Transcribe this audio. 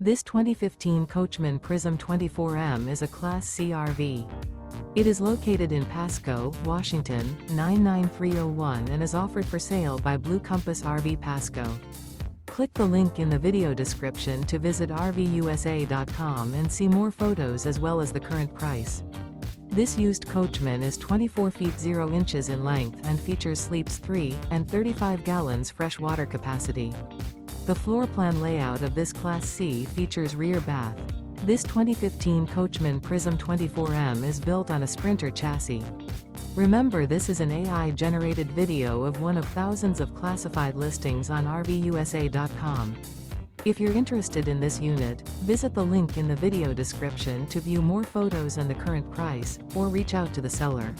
This 2015 Coachmen Prism 24M is a Class C RV. It is located in Pasco, Washington, 99301 and is offered for sale by Blue Compass RV Pasco. Click the link in the video description to visit RVUSA.com and see more photos as well as the current price. This used Coachman is 24 feet 0 inches in length and features sleeps 3 and 35 gallons fresh water capacity. The floor plan layout of this Class C features rear bath. This 2015 Coachmen Prism 24M is built on a Sprinter chassis. Remember, this is an AI-generated video of one of thousands of classified listings on RVUSA.com. If you're interested in this unit, visit the link in the video description to view more photos and the current price, or reach out to the seller.